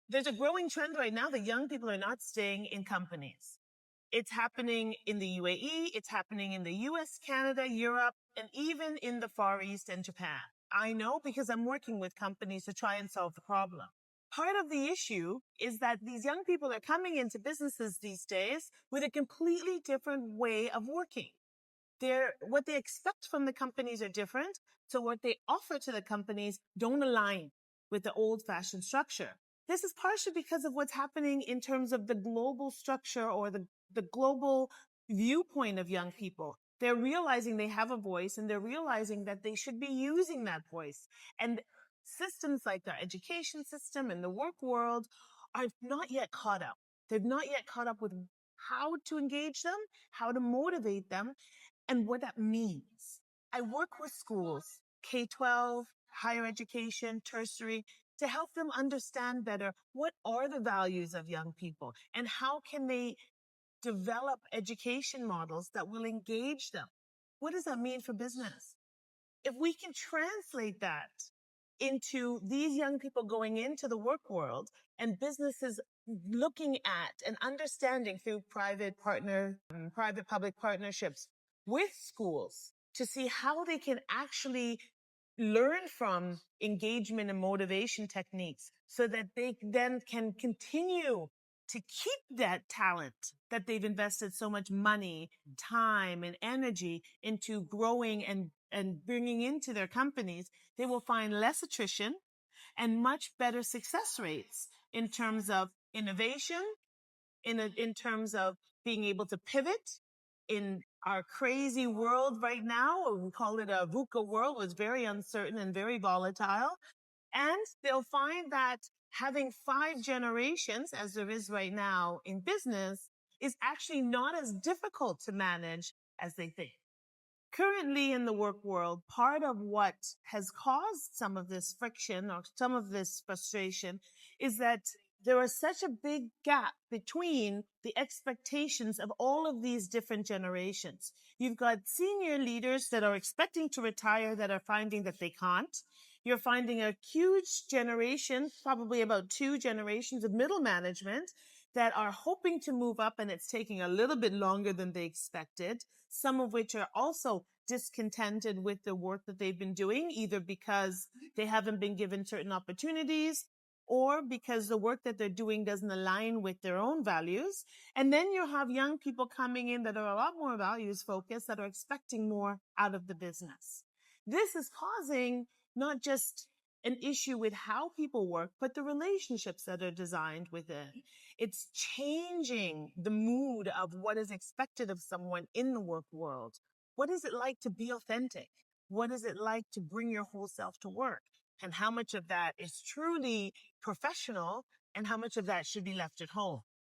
there's a growing trend right now that young people are not staying in companies. It's happening in the UAE, it's happening in the US, Canada, Europe, and even in the Far East and Japan. I know because I'm working with companies to try and solve the problem. Part of the issue is that these young people are coming into businesses these days with a completely different way of working. What they expect from the companies are different. So what they offer to the companies don't align with the old fashioned structure. This is partially because of what's happening in terms of the global structure or the global viewpoint of young people. They're realizing they have a voice and they're realizing that they should be using that voice. And systems like our education system and the work world are not yet caught up. They've not yet caught up with how to engage them, how to motivate them, and what that means. I work with schools, K-12, higher education, tertiary, to help them understand better what are the values of young people and how can they develop education models that will engage them. What does that mean for business? If we can translate that into these young people going into the work world and businesses looking at and understanding through private-public partnerships with schools to see how they can actually learn from engagement and motivation techniques so that they then can continue to keep that talent that they've invested so much money, time, and energy into growing and bringing into their companies, they will find less attrition and much better success rates in terms of innovation, in terms of being able to pivot in our crazy world right now. We call it a VUCA world, was very uncertain and very volatile. And they'll find that having 5 generations, as there is right now in business, is actually not as difficult to manage as they think. Currently in the work world, part of what has caused some of this friction or some of this frustration is that there is such a big gap between the expectations of all of these different generations. You've got senior leaders that are expecting to retire that are finding that they can't. You're finding a huge generation, probably about 2 generations of middle management that are hoping to move up, and it's taking a little bit longer than they expected, some of which are also discontented with the work that they've been doing, either because they haven't been given certain opportunities or because the work that they're doing doesn't align with their own values. And then you have young people coming in that are a lot more values focused, that are expecting more out of the business. This is causing not just an issue with how people work, but the relationships that are designed within. It's changing the mood of what is expected of someone in the work world. What is it like to be authentic? What is it like to bring your whole self to work? And how much of that is truly professional and how much of that should be left at home?